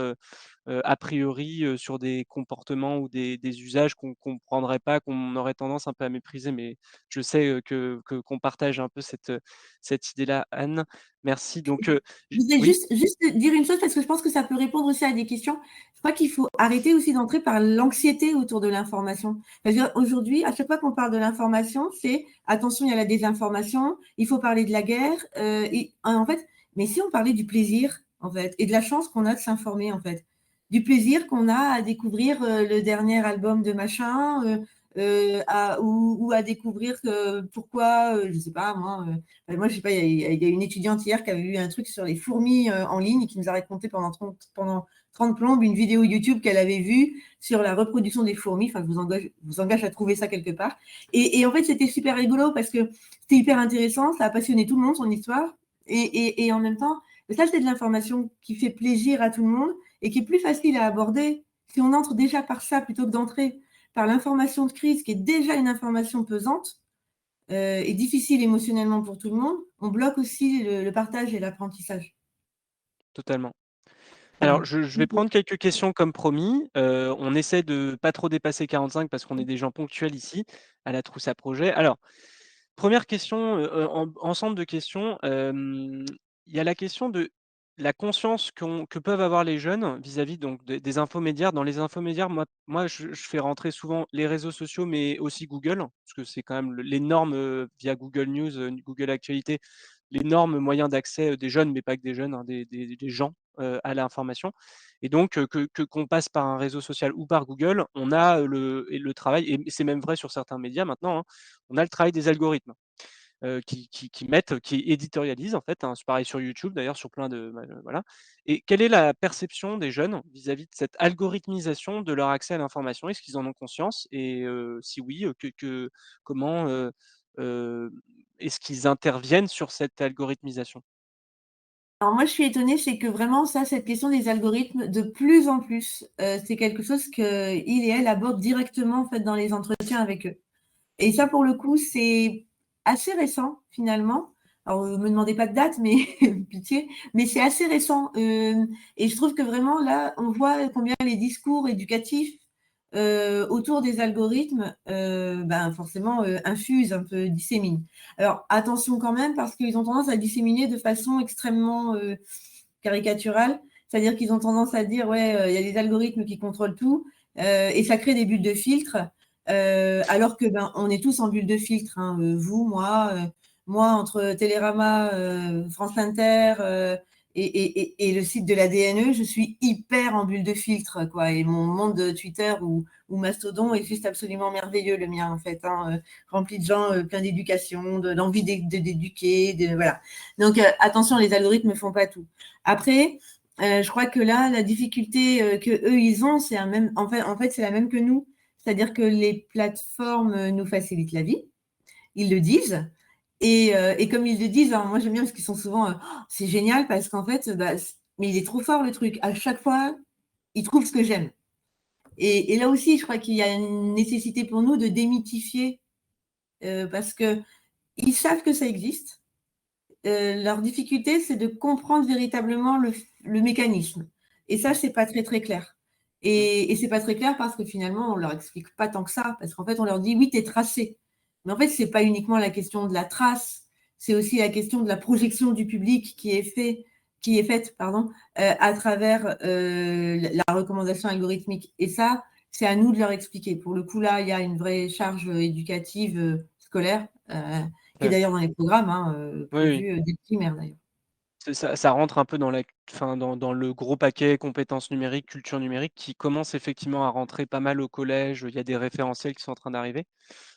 a priori, sur des comportements ou des usages qu'on comprendrait pas, qu'on aurait tendance un peu à mépriser. Mais je sais, qu'on partage un peu cette idée-là, Anne. Merci donc, Je j voudrais oui? juste dire une chose parce que je pense que ça peut répondre aussi à des questions. Je crois qu'il faut arrêter aussi d'entrer par l'anxiété autour de l'information. C'est-à-dire aujourd'hui, à chaque fois qu'on parle de l'information, c'est attention, il y a la désinformation, il faut parler de la guerre, et en fait, mais si on parlait du plaisir, en fait, et de la chance qu'on a de s'informer, en fait, du plaisir qu'on a à découvrir le dernier album de machin, ou à découvrir pourquoi, je sais pas moi, moi, je sais pas, il y a une étudiante hier qui avait vu un truc sur les fourmis en ligne et qui nous a raconté pendant 30 plombes une vidéo YouTube qu'elle avait vue sur la reproduction des fourmis. Enfin, je vous engage à trouver ça quelque part. Et en fait, c'était super rigolo parce que c'était hyper intéressant, ça a passionné tout le monde, son histoire. Et en même temps, ça, c'est de l'information qui fait plaisir à tout le monde et qui est plus facile à aborder si on entre déjà par ça plutôt que d'entrer par l'information de crise, qui est déjà une information pesante et difficile émotionnellement pour tout le monde, on bloque aussi le partage et l'apprentissage. Totalement. Alors Voilà. je vais prendre quelques questions comme promis. On essaie de pas trop dépasser 45 parce qu'on est des gens ponctuels ici, à la trousse à projet. Alors, première question, ensemble de questions, il y a la question de la conscience que peuvent avoir les jeunes vis-à-vis donc des infomédiaires. Dans les infomédiaires, moi je fais rentrer souvent les réseaux sociaux, mais aussi Google, parce que c'est quand même l'énorme, via Google News, Google Actualités, l'énorme moyen d'accès, des jeunes, mais pas que des jeunes, hein, des gens, à l'information. Et donc qu'on passe par un réseau social ou par Google, on a, le travail et c'est même vrai sur certains médias maintenant, hein, on a le travail des algorithmes, qui mettent, qui éditorialisent en fait, hein. C'est pareil sur YouTube d'ailleurs, sur plein de bah, voilà. Et quelle est la perception des jeunes vis-à-vis de cette algorithmisation de leur accès à l'information? Est-ce qu'ils en ont conscience? Et si oui, comment, heu, est-ce qu'ils interviennent sur cette algorithmisation? Alors moi, je suis étonnée, c'est que vraiment ça, cette question des algorithmes, de plus en plus, c'est quelque chose qu'ils et elle abordent directement en fait dans les entretiens avec eux. Et ça, pour le coup, c'est assez récent finalement. Alors, me demandez pas de date, mais pitié, mais c'est assez récent. Et je trouve que vraiment là, on voit combien les discours éducatifs autour des algorithmes, ben, forcément, infusent un peu, disséminent. Alors attention quand même, parce qu'ils ont tendance à disséminer de façon extrêmement caricaturale. C'est-à-dire qu'ils ont tendance à dire, ouais, il y a des algorithmes qui contrôlent tout, et ça crée des bulles de filtre. Alors que ben, on est tous en bulle de filtre, hein, vous, moi, entre Télérama, France Inter et le site de la DNE, je suis hyper en bulle de filtre, quoi. Et mon monde de Twitter ou Mastodon est juste absolument merveilleux, le mien, en fait, hein, rempli de gens plein d'éducation, d'envie d'éduquer, voilà. Donc attention, les algorithmes ne font pas tout. Après, je crois que là, la difficulté que eux ils ont, c'est en fait, c'est la même que nous. C'est-à-dire que les plateformes nous facilitent la vie, ils le disent. Et comme ils le disent, alors moi j'aime bien parce qu'ils sont souvent, oh, c'est génial parce qu'en fait, bah, mais il est trop fort le truc. À chaque fois, il trouve ce que j'aime. Et là aussi, je crois qu'il y a une nécessité pour nous de démythifier parce que ils savent que ça existe. Leur difficulté, c'est de comprendre véritablement le mécanisme. Et ça, c'est pas très très clair. Mmh. Et c'est pas très clair parce que finalement, on leur explique pas tant que ça, parce qu'en fait, on leur dit oui, tu es tracé. Mais en fait, c'est pas uniquement la question de la trace, c'est aussi la question de la projection du public qui est faite, pardon, à travers la recommandation algorithmique. Et ça, c'est à nous de leur expliquer. Pour le coup, là, il y a une vraie charge éducative scolaire qui est Ouais. d'ailleurs dans les programmes, hein, Oui, oui. prévus dès le primaire d'ailleurs. ça rentre un peu dans dans le gros paquet compétences numériques, culture numérique qui commence effectivement à rentrer pas mal au collège. Il y a des référentiels qui sont en train d'arriver.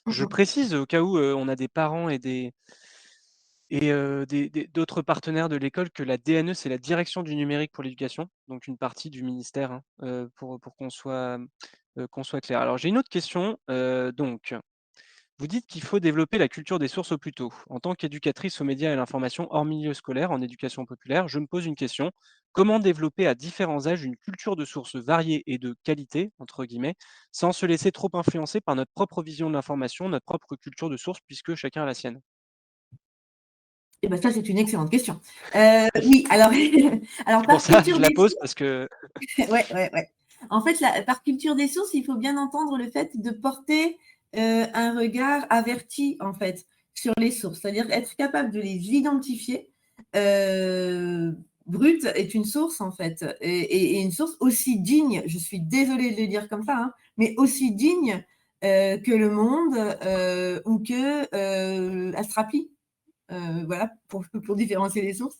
Mmh Je mh. précise au cas où, on a des parents des d'autres partenaires de l'école que la DNE, c'est la Direction du numérique pour l'éducation, donc une partie du ministère, hein, pour qu'on soit clair. Alors j'ai une autre question, donc vous dites qu'il faut développer la culture des sources au plus tôt. En tant qu'éducatrice aux médias et à l'information hors milieu scolaire, en éducation populaire, je me pose une question. Comment développer à différents âges une culture de sources variée et de qualité, entre guillemets, sans se laisser trop influencer par notre propre vision de l'information, notre propre culture de source, puisque chacun a la sienne? Et bah, ça, c'est une excellente question. Oui, alors alors C'est pour par ça que culture je la des pose parce que ouais, ouais, ouais. En fait, par culture des sources, il faut bien entendre le fait de porter un regard averti, en fait, sur les sources. C'est-à-dire être capable de les identifier. Brut est une source, en fait, et une source aussi digne, je suis désolée de le dire comme ça, hein, mais aussi digne que Le Monde ou que Astrapi. Voilà, pour différencier les sources.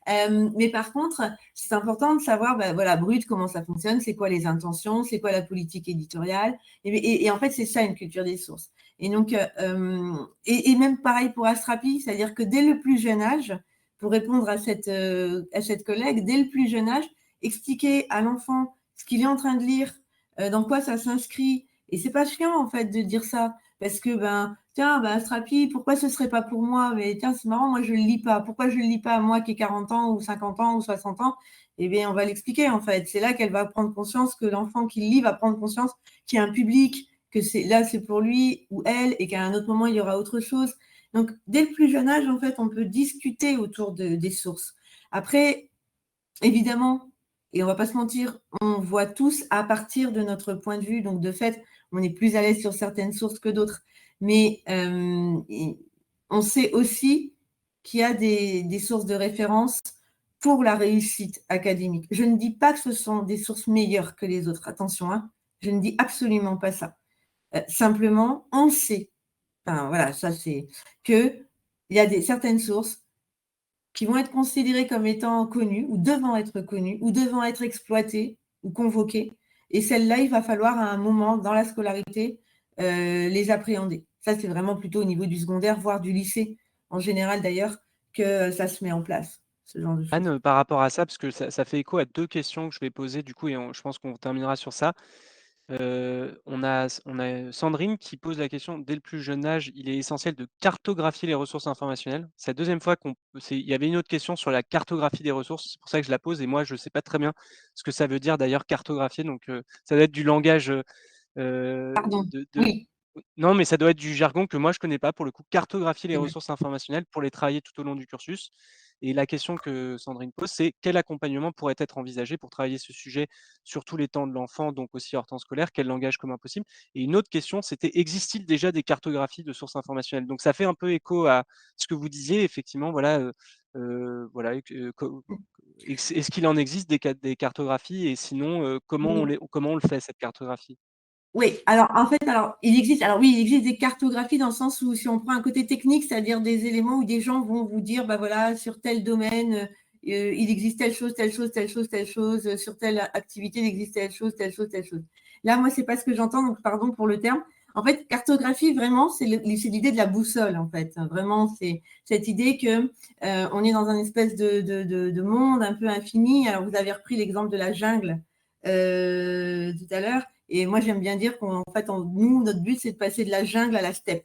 Mais par contre, c'est important de savoir, bah, voilà, brut, comment ça fonctionne, c'est quoi les intentions, c'est quoi la politique éditoriale. Et en fait, c'est ça une culture des sources. Et donc, et même pareil pour Astrapi, c'est-à-dire que dès le plus jeune âge, pour répondre à cette collègue, dès le plus jeune âge, expliquer à l'enfant ce qu'il est en train de lire, dans quoi ça s'inscrit. Et c'est pas chiant, en fait, de dire ça. Parce que, ben, tiens, bah, Strapi, pourquoi ce serait pas pour moi? Mais tiens, c'est marrant, moi je le lis pas. Pourquoi je le lis pas, moi qui ai 40 ans ou 50 ans ou 60 ans? Eh bien, on va l'expliquer en fait. C'est là qu'elle va prendre conscience, que l'enfant qui lit va prendre conscience qu'il y a un public, que c'est là c'est pour lui ou elle, et qu'à un autre moment il y aura autre chose. Donc, dès le plus jeune âge, en fait, on peut discuter autour des sources. Après, évidemment, et on va pas se mentir, on voit tous à partir de notre point de vue, donc de fait, on est plus à l'aise sur certaines sources que d'autres. Mais on sait aussi qu'il y a des sources de référence pour la réussite académique. Je ne dis pas que ce sont des sources meilleures que les autres, attention, hein, je ne dis absolument pas ça. Simplement, on sait, enfin voilà, ça c'est que il y a certaines sources qui vont être considérées comme étant connues ou devant être connues ou devant être exploitées ou convoquées. Et celles-là, il va falloir à un moment dans la scolarité les appréhender. Ça, c'est vraiment plutôt au niveau du secondaire, voire du lycée en général d'ailleurs, que ça se met en place, ce genre de Anne, choses. par rapport à ça, parce que ça fait écho à 2 questions que je vais poser du coup et je pense qu'on terminera sur ça. On a Sandrine qui pose la question: «Dès le plus jeune âge, il est essentiel de cartographier les ressources informationnelles». C'est la deuxième fois il y avait une autre question sur la cartographie des ressources, c'est pour ça que je la pose et moi je ne sais pas très bien ce que ça veut dire d'ailleurs cartographier donc ça doit être du langage, Pardon. de Oui. non, mais ça doit être du jargon que moi je connais pas pour le coup. Cartographier les Eh ben, ressources informationnelles pour les travailler tout au long du cursus et la question que Sandrine pose, c'est: «Quel accompagnement pourrait être envisagé pour travailler ce sujet sur tous les temps de l'enfant, donc aussi hors temps scolaire? Quel langage commun possible?» Et une autre question, c'était: «Existe-t-il déjà des cartographies de sources informationnelles?» Donc ça fait un peu écho à ce que vous disiez effectivement, voilà, voilà, et que co est-ce qu'il en existe des cartographies et sinon, oui. comment on le fait cette cartographie? Oui, alors en fait, alors oui, il existe des cartographies dans le sens où si on prend un côté technique, c'est-à-dire des éléments où des gens vont vous dire, bah voilà, sur tel domaine, il existe telle chose, telle chose, telle chose, telle chose, sur telle activité, il existe telle chose, telle chose, telle chose. Là, moi, c'est pas ce que j'entends, donc pardon pour le terme. En fait, cartographie, vraiment, c'est l'idée de la boussole, en fait. Vraiment, c'est cette idée que on est dans un espèce de monde un peu infini. Alors, vous avez repris l'exemple de la jungle tout à l'heure. Et moi, j'aime bien dire qu'en fait, nous, notre but, c'est de passer de la jungle à la steppe.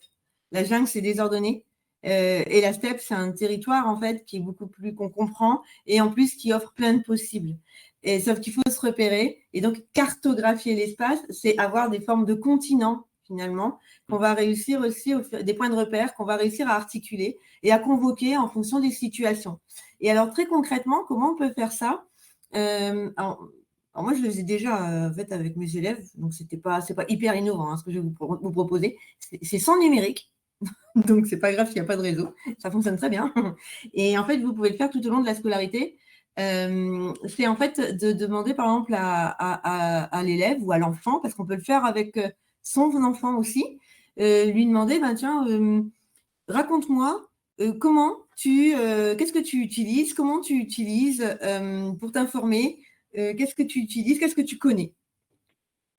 La jungle, c'est désordonné. Et la steppe, c'est un territoire, en fait, qui est beaucoup plus, qu'on comprend, et en plus, qui offre plein de possibles. Et, sauf qu'il faut se repérer. Et donc, cartographier l'espace, c'est avoir des formes de continents, finalement, qu'on va réussir aussi, des points de repère, qu'on va réussir à articuler et à convoquer en fonction des situations. Et alors, très concrètement, comment on peut faire ça alors moi, je le faisais déjà en fait, avec mes élèves, donc c'est pas hyper innovant hein, ce que je vais vous proposer. C'est sans numérique, donc c'est pas grave s'il n'y a pas de réseau, ça fonctionne très bien. Et en fait, vous pouvez le faire tout au long de la scolarité. C'est en fait de demander par exemple à l'élève ou à l'enfant, parce qu'on peut le faire avec son enfant aussi, lui demander, ben, tiens, raconte-moi qu'est-ce que tu utilises? Comment tu utilises, pour t'informer? Qu'est-ce que tu utilises? Qu'est-ce que tu connais?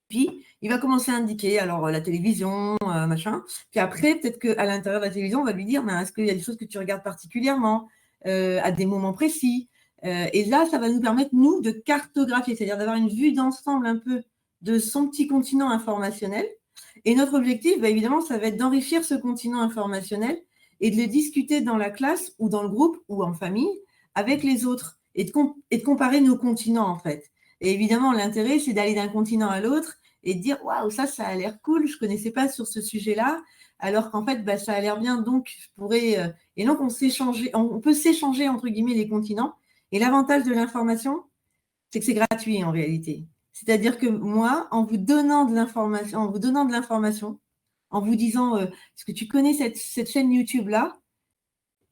Puis, il va commencer à indiquer, alors, la télévision, machin. Puis après, peut-être qu'à l'intérieur de la télévision, on va lui dire: «Mais est-ce qu'il y a des choses que tu regardes particulièrement, à des moments précis?» Et là, ça va nous permettre, nous, de cartographier, c'est-à-dire d'avoir une vue d'ensemble un peu de son petit continent informationnel. Et notre objectif, bah, évidemment, ça va être d'enrichir ce continent informationnel et de le discuter dans la classe ou dans le groupe ou en famille avec les autres et de comparer nos continents, en fait. Et évidemment, l'intérêt, c'est d'aller d'un continent à l'autre et de dire: «Waouh, ça a l'air cool, je ne connaissais pas sur ce sujet-là», alors qu'en fait, bah, ça a l'air bien, donc je pourrais, et donc on peut «s'échanger» entre guillemets les continents. Et l'avantage de l'information, c'est que c'est gratuit en réalité. C'est-à-dire que moi, en vous disant, «Est-ce que tu connais cette chaîne YouTube-là?»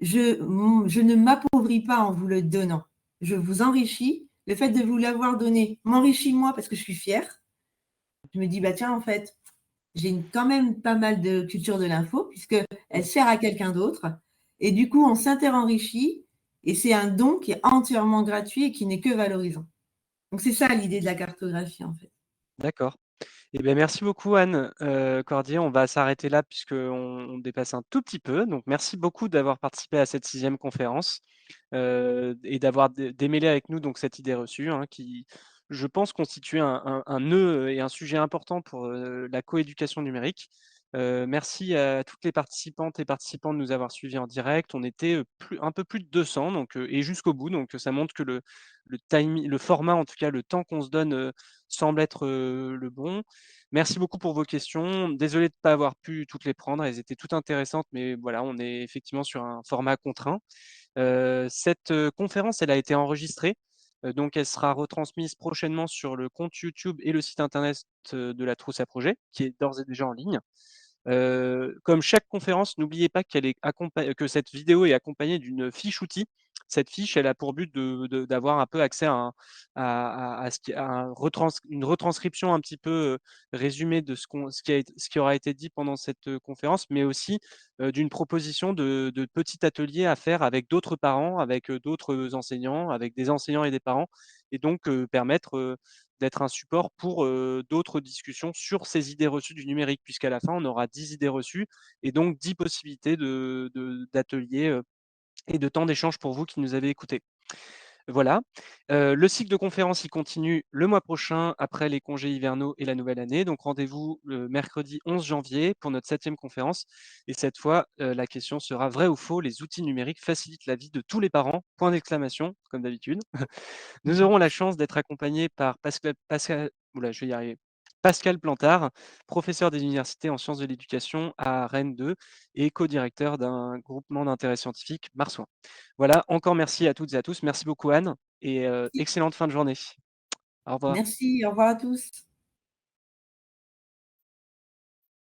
je ne m'appauvris pas en vous le donnant. Je vous enrichis. Le fait de vous l'avoir donné m'enrichit moi parce que je suis fière. Je me dis: «Bah tiens, en fait, j'ai quand même pas mal de culture de l'info puisqu'elle sert à quelqu'un d'autre», et du coup, on s'inter-enrichit et c'est un don qui est entièrement gratuit et qui n'est que valorisant. Donc c'est ça l'idée de la cartographie, en fait. D'accord. Eh bien, merci beaucoup Anne, Cordier. On va s'arrêter là puisqu'on dépasse un tout petit peu. Donc merci beaucoup d'avoir participé à cette 6e conférence, et d'avoir démêlé avec nous donc cette idée reçue, hein, qui, je pense, constitue un nœud et un sujet important pour, la coéducation numérique. Merci à toutes les participantes et participants de nous avoir suivis en direct. On était, un peu plus de 200 donc, et jusqu'au bout, donc ça montre que le format, en tout cas le temps qu'on se donne, semble être, le bon. Merci beaucoup pour vos questions. Désolé de ne pas avoir pu toutes les prendre, elles étaient toutes intéressantes, mais voilà, on est effectivement sur un format contraint. Cette, conférence, elle a été enregistrée, donc elle sera retransmise prochainement sur le compte YouTube et le site internet, de la Trousse à Projets, qui est d'ores et déjà en ligne. Comme chaque conférence, n'oubliez pas que cette vidéo est accompagnée d'une fiche outil. Cette fiche, elle a pour but d'avoir un peu accès à une retranscription un petit peu, résumée de ce qui aura été dit pendant cette, conférence, mais aussi, d'une proposition de petits ateliers à faire avec d'autres parents, avec, d'autres enseignants, avec des enseignants et des parents, et donc, permettre, d'être un support pour, d'autres discussions sur ces idées reçues du numérique, puisqu'à la fin, on aura 10 idées reçues et donc 10 possibilités d'ateliers, et de temps d'échange pour vous qui nous avez écoutés. Voilà, le cycle de conférences, il continue le mois prochain après les congés hivernaux et la nouvelle année. Donc rendez-vous le mercredi 11 janvier pour notre 7e conférence, et cette fois, la question sera: vrai ou faux, les outils numériques facilitent la vie de tous les parents? Point d'exclamation, comme d'habitude. Nous aurons la chance d'être accompagnés par je vais y arriver, Pascal Plantard, professeur des universités en sciences de l'éducation à Rennes 2 et co-directeur d'un groupement d'intérêt scientifique, Marsouin. Voilà, encore merci à toutes et à tous. Merci beaucoup Anne et excellente fin de journée. Au revoir. Merci, au revoir à tous.